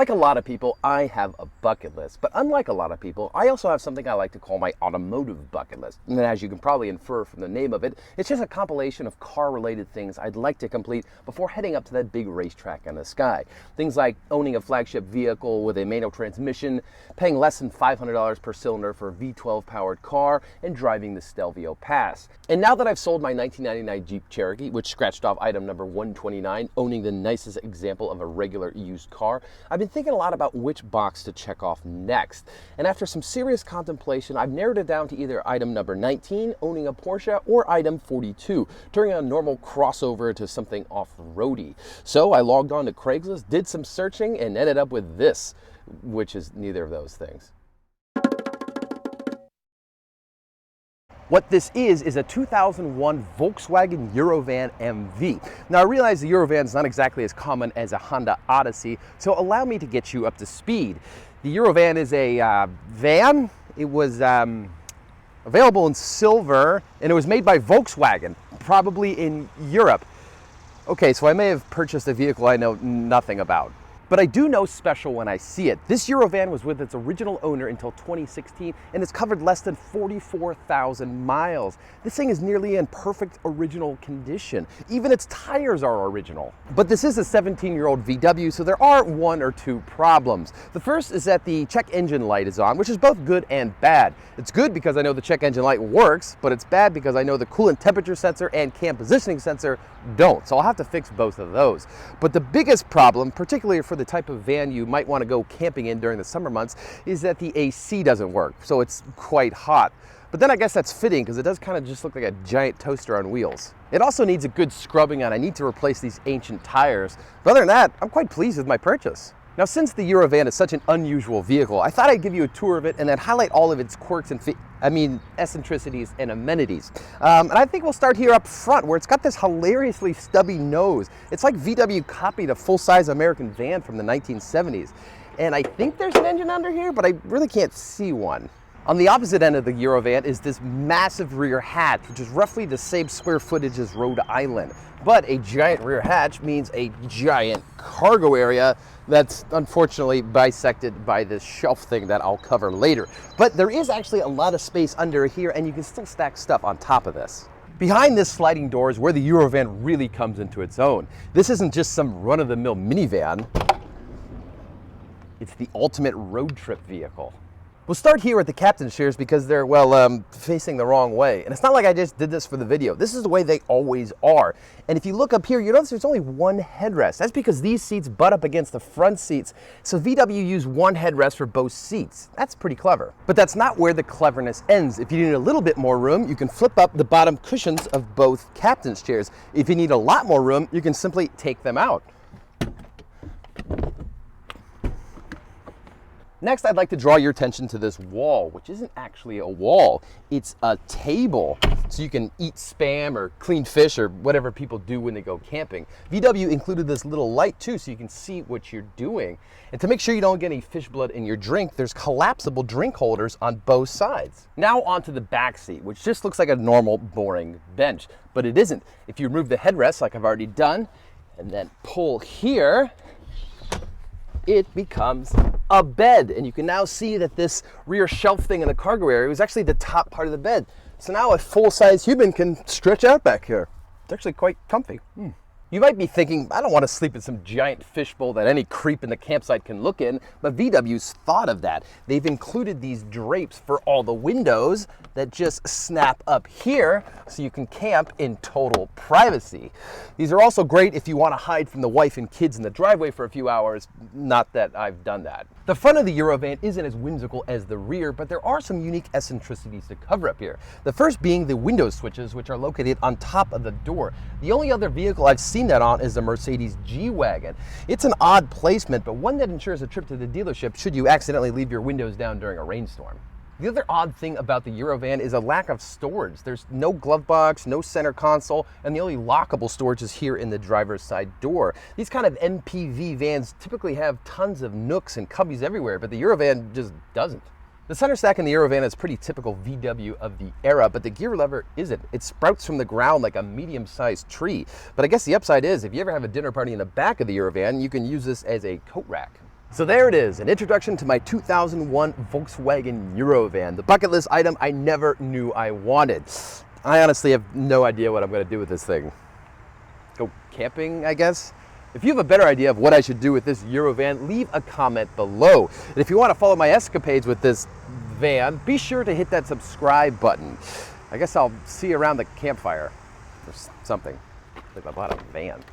Like a lot of people, I have a bucket list, but unlike a lot of people, I also have something I like to call my automotive bucket list. And as you can probably infer from the name of it, it's just a compilation of car-related things I'd like to complete before heading up to that big racetrack in the sky. Things like owning a flagship vehicle with a manual transmission, paying less than $500 per cylinder for a V12 powered car, and driving the Stelvio Pass. And now that I've sold my 1999 Jeep Cherokee, which scratched off item number 129, owning the nicest example of a regular used car, I've been thinking a lot about which box to check off next. And after some serious contemplation, I've narrowed it down to either item number 19, owning a Porsche, or item 42, turning a normal crossover to something off-roady. So I logged on to Craigslist, did some searching, and ended up with this, which is neither of those things. What this is a 2001 Volkswagen EuroVan MV. Now I realize the EuroVan is not exactly as common as a Honda Odyssey, so allow me to get you up to speed. The EuroVan is a van. It was available in silver, and it was made by Volkswagen, probably in Europe. Okay, so I may have purchased a vehicle I know nothing about. But I do know special when I see it. This EuroVan was with its original owner until 2016, and it's covered less than 44,000 miles. This thing is nearly in perfect original condition. Even its tires are original. But this is a 17-year-old VW, so there are one or two problems. The first is that the check engine light is on, which is both good and bad. It's good because I know the check engine light works, but it's bad because I know the coolant temperature sensor and cam positioning sensor don't. So I'll have to fix both of those. But the biggest problem, particularly for the type of van you might want to go camping in during the summer months, is that the AC doesn't work, so it's quite hot. But then I guess that's fitting because it does kind of just look like a giant toaster on wheels. It also needs a good scrubbing, and I need to replace these ancient tires. But other than that, I'm quite pleased with my purchase. Now, since the EuroVan is such an unusual vehicle, I thought I'd give you a tour of it and then highlight all of its quirks and eccentricities and amenities. And I think we'll start here up front, where it's got this hilariously stubby nose. It's like VW copied a full-size American van from the 1970s. And I think there's an engine under here, but I really can't see one. On the opposite end of the EuroVan is this massive rear hatch, which is roughly the same square footage as Rhode Island. But a giant rear hatch means a giant cargo area that's unfortunately bisected by this shelf thing that I'll cover later. But there is actually a lot of space under here, and you can still stack stuff on top of this. Behind this sliding door is where the EuroVan really comes into its own. This isn't just some run-of-the-mill minivan. It's the ultimate road trip vehicle. We'll start here at the captain's chairs because they're, well, facing the wrong way. And it's not like I just did this for the video. This is the way they always are. And if you look up here, you notice there's only one headrest. That's because these seats butt up against the front seats. So VW used one headrest for both seats. That's pretty clever. But that's not where the cleverness ends. If you need a little bit more room, you can flip up the bottom cushions of both captain's chairs. If you need a lot more room, you can simply take them out. Next, I'd like to draw your attention to this wall, which isn't actually a wall. It's a table, so you can eat Spam or clean fish or whatever people do when they go camping. VW included this little light too, so you can see what you're doing. And to make sure you don't get any fish blood in your drink, there's collapsible drink holders on both sides. Now onto the back seat, which just looks like a normal, boring bench, but it isn't. If you remove the headrest, like I've already done, and then pull here, it becomes a bed. And you can now see that this rear shelf thing in the cargo area was actually the top part of the bed. So now a full-size human can stretch out back here. It's actually quite comfy. You might be thinking, I don't want to sleep in some giant fishbowl that any creep in the campsite can look in, but VW's thought of that. They've included these drapes for all the windows that just snap up here so you can camp in total privacy. These are also great if you want to hide from the wife and kids in the driveway for a few hours. Not that I've done that. The front of the EuroVan isn't as whimsical as the rear, but there are some unique eccentricities to cover up here. The first being the window switches, which are located on top of the door. The only other vehicle I've seen that on is the Mercedes G-Wagon. It's an odd placement, but one that ensures a trip to the dealership should you accidentally leave your windows down during a rainstorm. The other odd thing about the EuroVan is a lack of storage. There's no glove box, no center console, and the only lockable storage is here in the driver's side door. These kind of MPV vans typically have tons of nooks and cubbies everywhere, but the EuroVan just doesn't. The center stack in the EuroVan is pretty typical VW of the era, but the gear lever isn't. It sprouts from the ground like a medium-sized tree. But I guess the upside is, if you ever have a dinner party in the back of the EuroVan, you can use this as a coat rack. So there it is, an introduction to my 2001 Volkswagen EuroVan, the bucket list item I never knew I wanted. I honestly have no idea what I'm going to do with this thing. Go camping, I guess? If you have a better idea of what I should do with this EuroVan, leave a comment below. And if you want to follow my escapades with this van, be sure to hit that subscribe button. I guess I'll see you around the campfire or something. I bought a van.